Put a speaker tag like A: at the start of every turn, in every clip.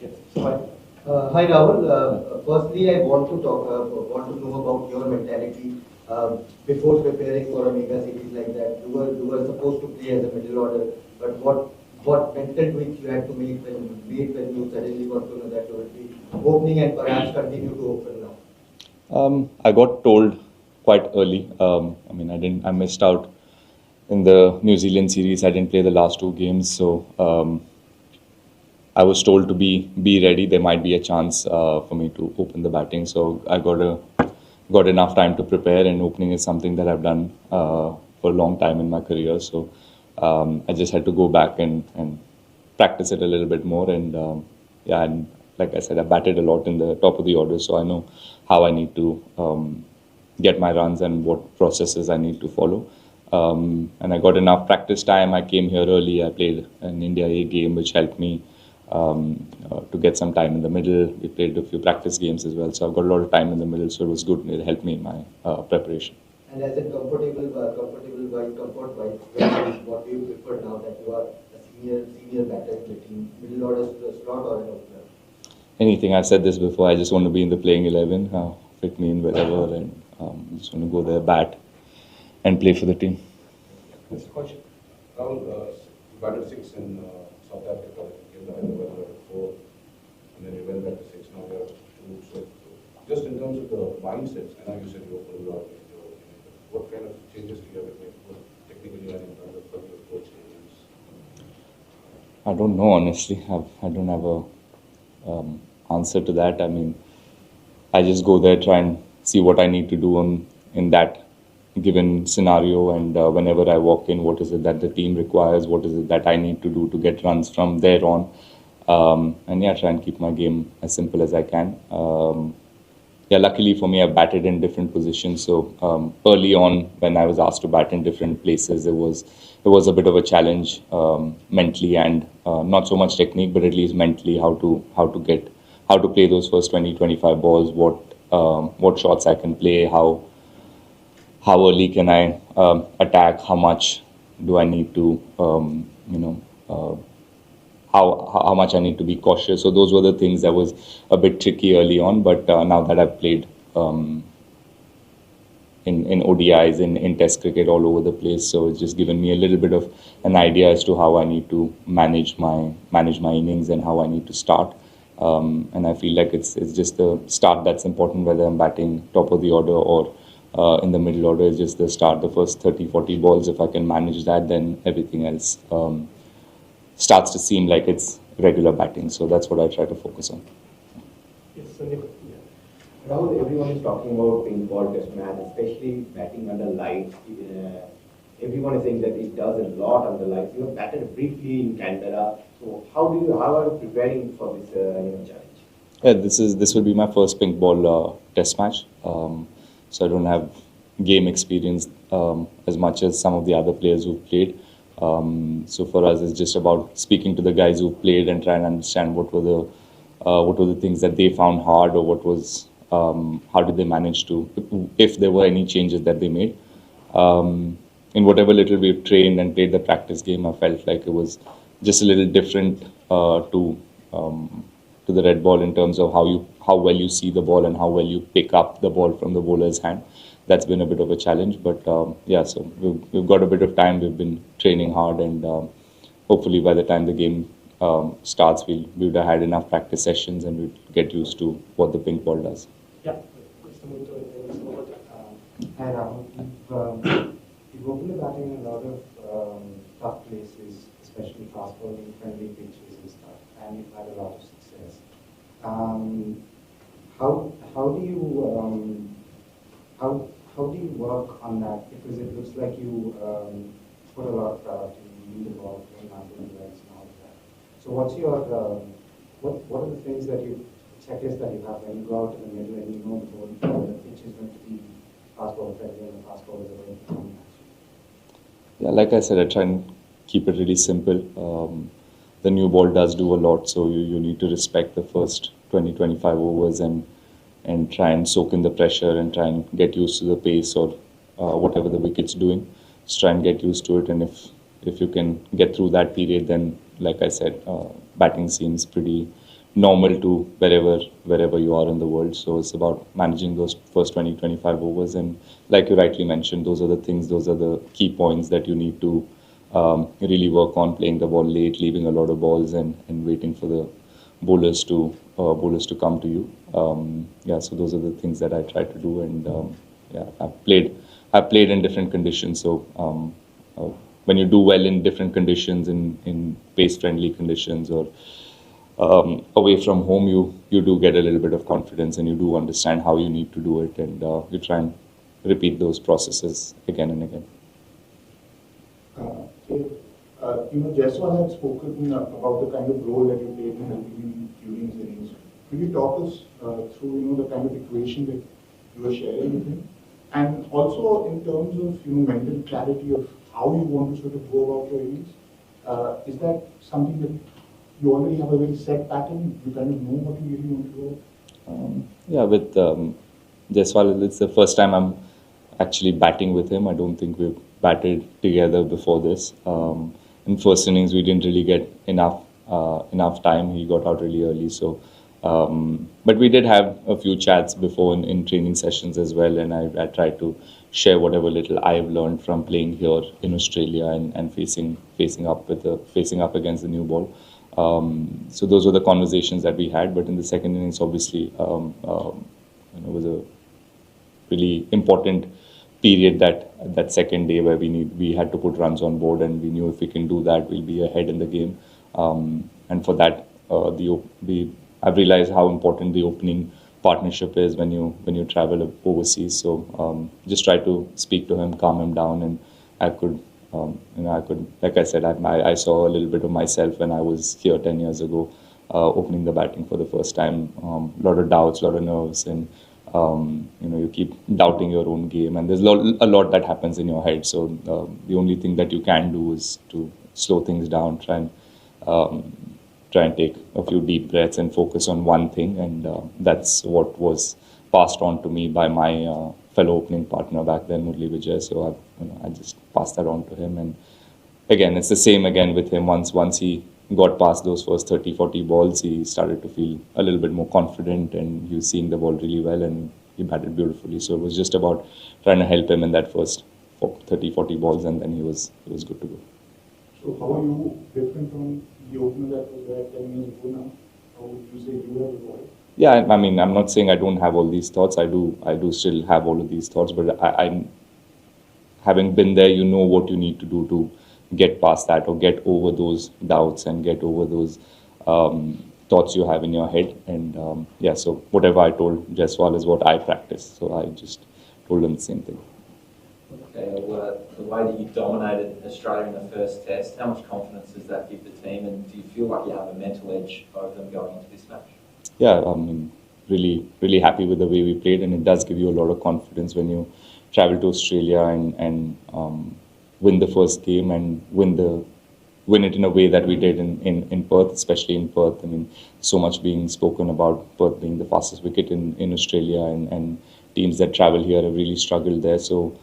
A: Yes. Hi Rahul. Firstly, I want to know about your mentality before preparing for a mega series like that. You were supposed to play as a middle order, but what mental tweaks you had to make when you suddenly got to know that you will be opening and perhaps continue to open now?
B: I got told quite early. I missed out in the New Zealand series. I didn't play the last two games, so I was told to be ready. There might be a chance for me to open the batting, so I got enough time to prepare. And opening is something that I've done for a long time in my career. So I just had to go back and practice it a little bit more. And yeah, and like I said, I batted a lot in the top of the order, so I know how I need to get my runs and what processes I need to follow. And I got enough practice time. I came here early. I played an India A game, which helped me to get some time in the middle. We played a few practice games as well, so I've got a lot of time in the middle. So it was good. It helped me in my preparation.
A: And as a comfort wise, what do you prefer now that you are a senior batter in the team, middle order slot or an opener?
B: Anything. I've said this before. I just want to be in the playing 11. Fit me in wherever, and just want to go there, bat, and play for the team.
C: Next question. Rahul, you batted six in South Africa. You came back and went at four, and then you went back to six. Now you have two. So, just in terms of the mindsets, I know you said you opened a lot. What kind of changes do you have to make, both technically and in terms of your coach changes?
B: I don't know, honestly. I don't have a answer to that. I mean, I just go there, try and see what I need to do in that given scenario, and whenever I walk in, what is it that the team requires, what is it that I need to do to get runs from there on, and yeah, try and keep my game as simple as I can. Yeah, luckily for me, I batted in different positions. So early on, when I was asked to bat in different places, it was a bit of a challenge mentally, and not so much technique, but at least mentally how to play those first 20-25 balls, what shots I can play, how early can I attack, how much do I need to how much I need to be cautious. So those were the things that was a bit tricky early on. But now that I've played in ODIs, in Test cricket all over the place, so it's just given me a little bit of an idea as to how I need to manage my innings and how I need to start. And I feel like it's just the start that's important, whether I'm batting top of the order or in the middle order. Is just the start, the first 30-40 balls. If I can manage that, then everything else starts to seem like it's regular batting. So that's what I try to focus on.
A: Yes, Sandeep.
D: Rahul, everyone is talking about Pink Ball Test match, especially batting under lights. Everyone is saying that it does a lot under lights. You have batted briefly in Canberra. So how are you preparing for this challenge?
B: Yeah, this will be my first Pink Ball Test match. So I don't have game experience as much as some of the other players who've played. So for us, it's just about speaking to the guys who played and trying to understand what were the things that they found hard, or what was how did they manage to, if there were any changes that they made. In whatever little we've trained and played the practice game, I felt like it was just a little different to the red ball in terms of how well you see the ball and how well you pick up the ball from the bowler's hand. That's been a bit of a challenge, but yeah, so we've got a bit of time. We've been training hard, and hopefully by the time the game starts, we would have had enough practice sessions and we'd get used to what the pink ball does.
A: Yeah.
E: Hi Rahul, you've opened the batting in a lot of tough places, especially fast bowling friendly pitches and stuff, and you've had a lot of success. How do you work on that? Because it looks like you put a lot of priority in the ball, playing under the legs and all of that. So what's your what are the things that checklist that you have when you go out in the middle and you know the pitch is going to be fast ball friendly and the fast ball is going to come
B: Yeah, like I said, I try and keep it really simple. The new ball does do a lot, so you need to respect the first 20-25 overs and try and soak in the pressure and try and get used to the pace or whatever the wicket's doing. Just try and get used to it, and if you can get through that period, then like I said, batting seems pretty normal to wherever you are in the world. So it's about managing those first 20-25 overs, and like you rightly mentioned, those are the things, those are the key points that you need to really work on: playing the ball late, leaving a lot of balls, and waiting for the bowlers to come to you. Yeah, so those are the things that I try to do, and yeah, I've played in different conditions. So when you do well in different conditions, in pace friendly conditions, or away from home, you do get a little bit of confidence, and you do understand how you need to do it, and you try and repeat those processes again and again.
F: Jaiswal had spoken about the kind of role that you played in helping during his innings. Could you talk us through, the kind of equation that you were sharing with him? And also in terms of, mental clarity of how you want to sort of go about your innings, is that something that you already have a very set pattern? You kind of know what you really want to do?
B: Yeah, with Jaiswal, it's the first time I'm actually batting with him. I don't think we've batted together before this. In first innings, we didn't really get enough time. He got out really early, so. But we did have a few chats before in training sessions as well, and I tried to share whatever little I've learned from playing here in Australia, and facing up against the new ball. So those were the conversations that we had. But in the second innings, obviously, was a really important period, that second day, where we had to put runs on board, and we knew if we can do that, we'll be ahead in the game. And for that, I've realized how important the opening partnership is when you travel overseas. So just try to speak to him, calm him down, and I could, like I said, I saw a little bit of myself when I was here 10 years ago, opening the batting for the first time. A lot of doubts, a lot of nerves, and you keep doubting your own game, and there's a lot that happens in your head. So the only thing that you can do is to slow things down, try and take a few deep breaths and focus on one thing, and that's what was passed on to me by my fellow opening partner back then, Murli Vijay. So I just passed that on to him, and again, it's the same again with him. Once he got past those first 30-40 balls, he started to feel a little bit more confident, and he was seeing the ball really well, and he batted beautifully. So it was just about trying to help him in that first 30-40 balls, and then he was good to go.
F: So how are you different from the opener that was there 10 years ago now? How would you say you have evolved?
B: Yeah, I mean, I'm not saying I don't have all these thoughts. I do still have all of these thoughts, but I'm having been there, you know what you need to do to get past that, or get over those doubts, and get over those thoughts you have in your head. And yeah, so whatever I told Jaiswal is what I practice. So I just told him the same thing.
G: Okay, well, the way that you dominated Australia in the first test, how much confidence does that give the team, and do you feel like you have a mental edge over them going into this match?
B: Yeah, I mean, really happy with the way we played, and it does give you a lot of confidence when you travel to Australia and win the first game, and win it in a way that we did in Perth, especially in Perth. I mean, so much being spoken about Perth being the fastest wicket in Australia, and teams that travel here have really struggled there. So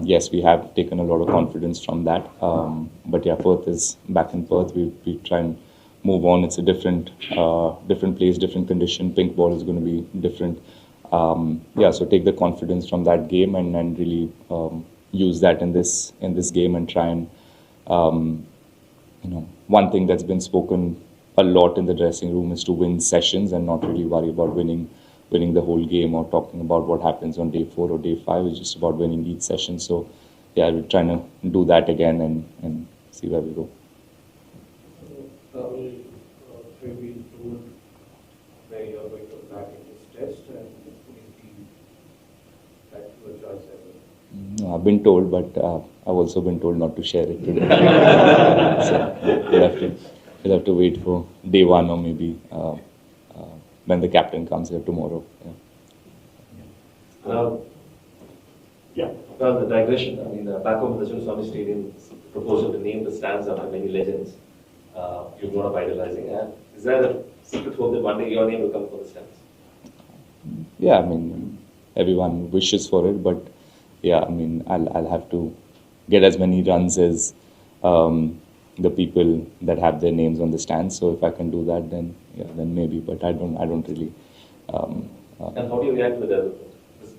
B: yes, we have taken a lot of confidence from that. But yeah, Perth is back in Perth. We try and move on. It's a different place, different condition. Pink ball is going to be different. Yeah, so take the confidence from that game, and really use that in this game, and try and one thing that's been spoken a lot in the dressing room is to win sessions, and not really worry about winning the whole game, or talking about what happens on day 4 or day 5. It's just about winning each session. So yeah, we're trying to do that again, and see where we go.
H: Rahul, have been told where you are going to back in this test, and would it be that your choice as well?
B: No, I've been told, but I've also been told not to share it today. So we'll have to wait for day 1, or maybe when the captain comes here tomorrow. Yeah.
I: Well, the digression, I mean, back home in the Chinnaswamy Stadium, the proposal to name the stands after many legends you've grown up idolizing. And is there a secret hope that one day your name will come for the stands?
B: Yeah, I mean, everyone wishes for it, but yeah, I mean, I'll have to get as many runs as the people that have their names on the stands. So if I can do that, then yeah, then maybe. But I don't really.
I: And how do you react to the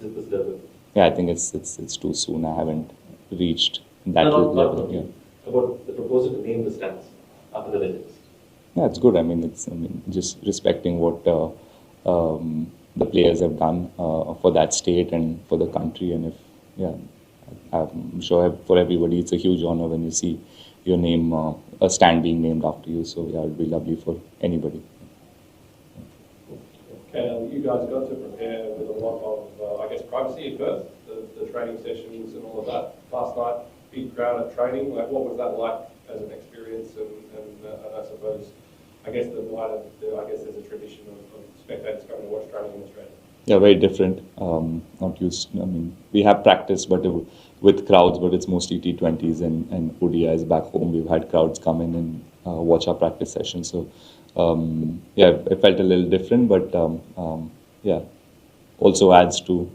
I: this level?
B: Yeah, I think it's too soon. I haven't reached that
I: No, not
B: level.
I: from
B: Yeah.
I: you. About the proposal to name the stands after the legends.
B: Yeah, it's good. I mean, just respecting what the players have done for that state and for the country. And if, yeah, I'm sure for everybody, it's a huge honor when you see your name, a stand being named after you. So yeah, it'd be lovely for anybody.
J: Okay, you guys got to prepare with a lot of, I guess, privacy at first, the training sessions and all of that. Last night, big crowd at training. Like, what was that like as an experience? And I suppose, I guess there's a tradition of spectators going to watch training in Australia.
B: Yeah, very different. Not used. I mean, we have practice, but with crowds, but it's mostly T20s and ODIs back home. We've had crowds come in and watch our practice sessions. So yeah, it felt a little different, but yeah, also adds to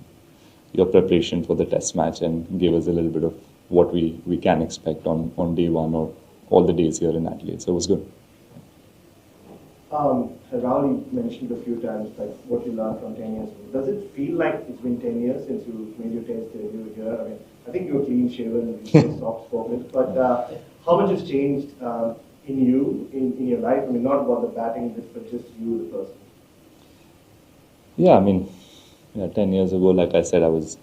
B: your preparation for the test match and give us a little bit of what we can expect on day one or all the days here in Adelaide. So it was good.
K: Rahul, you mentioned a few times like what you learned from 10 years ago. Does it feel like it's been 10 years since you made your test debut here? I mean, I think you're clean shaven and you're soft spoken, but how much has changed in you, in your life? I mean, not about the batting, but just you, the person.
B: Yeah, I mean, yeah, 10 years ago, like I said, it was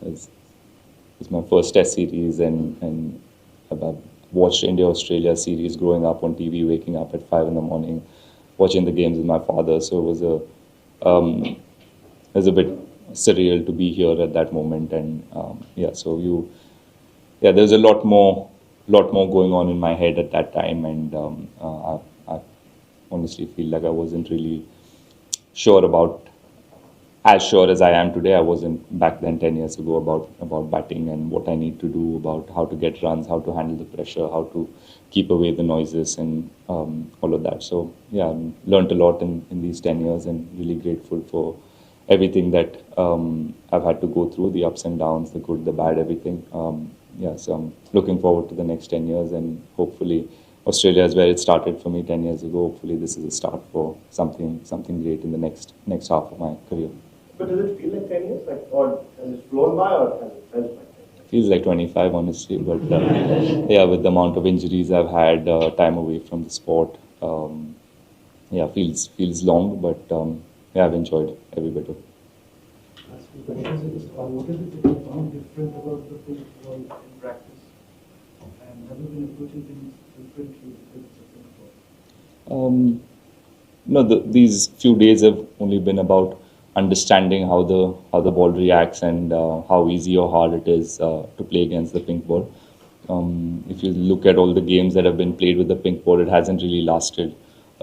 B: my first test series and I've watched India-Australia series growing up on TV, waking up at 5 in the morning, watching the games with my father. So it was a bit surreal to be here at that moment. And yeah, so there's a lot more going on in my head at that time. And I honestly feel like I wasn't really as sure as I am today. I wasn't back then 10 years ago about batting and what I need to do, about how to get runs, how to handle the pressure, how to keep away the noises and all of that. So yeah, I learned a lot in these 10 years and really grateful for everything that I've had to go through, the ups and downs, the good, the bad, everything. Yeah, so I'm looking forward to the next 10 years and hopefully Australia is where it started for me 10 years ago. Hopefully this is a start for something great in the next half of my career.
K: But does it feel like 10 years? Like, or has it flown by or has it felt like 10 years?
B: Feels like 25, honestly, but yeah, with the amount of injuries I've had, time away from the sport, yeah, feels long, but yeah, I've enjoyed every bit of it.
L: What is it that you found different about the pink ball in practice? And have you been approaching things differently because it's a pink ball?
B: No, these few days have only been about understanding how the ball reacts and how easy or hard it is to play against the pink ball. If you look at all the games that have been played with the pink ball, it hasn't really lasted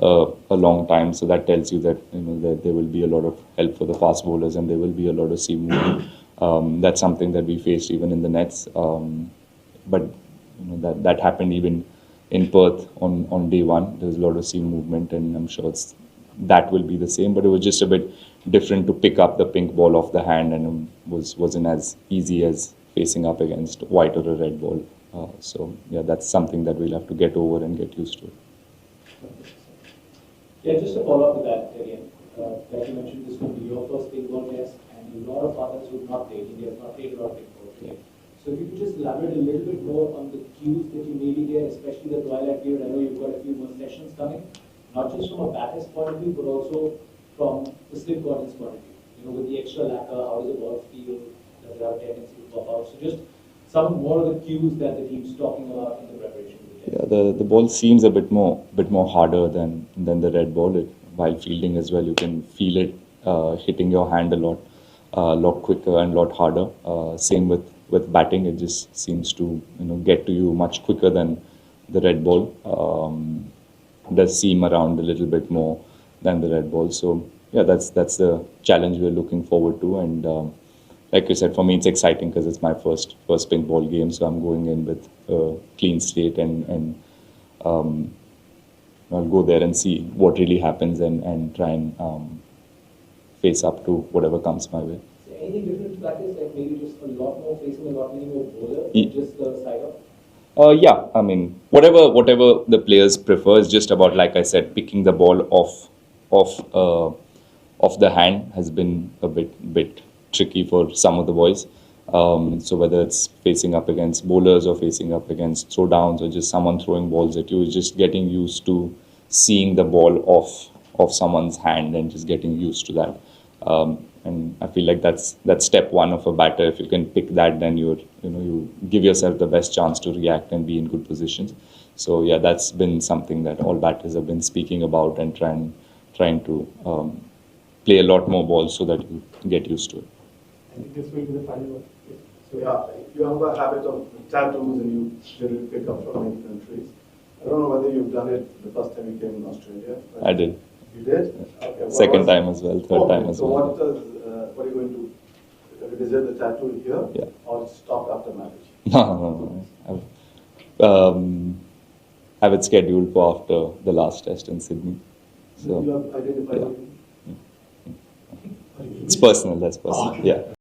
B: a long time. So that tells you that that there will be a lot of help for the fast bowlers and there will be a lot of seam movement. That's something that we faced even in the nets. But that happened even in Perth on day one. There was a lot of seam movement, and I'm sure that will be the same. But it was just a bit different to pick up the pink ball off the hand, and wasn't as easy as facing up against white or a red ball. So yeah, that's something that we'll have to get over and get used to.
M: Yeah, just to follow up with that again, like you mentioned, this will be your first pink ball test, and a lot of others who have not played. India has not played a lot of pink ball today. So if you could just elaborate a little bit more on the cues that you maybe get, especially the twilight period. I know you've got a few more sessions coming, not just from a batter's point of view, but also from the slip coordinates point of view. With the extra lacquer, how does the ball feel? Does it have a tendency to pop out? So just some more of the cues that the team's talking about in the preparation.
B: Yeah, the ball seems a bit more harder than the red ball. While fielding as well, you can feel it hitting your hand a lot quicker and a lot harder. Same with batting, it just seems to get to you much quicker than the red ball. Does seam around a little bit more than the red ball. So yeah, that's the challenge we're looking forward to. And like you said, for me it's exciting because it's my first pink ball game. So I'm going in with a clean slate and I'll go there and see what really happens and try and face up to whatever comes my way.
M: So anything different to practice, like maybe just a lot more facing a lot many more bowlers, just the side up?
B: Yeah, I mean, whatever the players prefer is just about, like I said, picking the ball off the hand has been a bit tricky for some of the boys. So whether it's facing up against bowlers or facing up against throwdowns or just someone throwing balls at you, is just getting used to seeing the ball off someone's hand and just getting used to that. And I feel like that's step one of a batter. If you can pick that, then you give yourself the best chance to react and be in good positions. So yeah, that's been something that all batters have been speaking about and trying to play a lot more balls so that you get used to it.
L: I think this will be the final one.
K: So yeah, you have a habit of tattoos and you generally pick up from many countries. I don't know whether you've done it the first time you came in Australia.
B: I did.
K: You did? Okay.
B: Second time as well, third time as well.
K: So what are you going to visit the tattoo here?
B: Yeah.
K: Or stop after marriage?
B: No. Have it scheduled for after the last test in Sydney. So
K: You have identified
B: yeah.
K: it?
B: It's personal, that's personal. Yeah.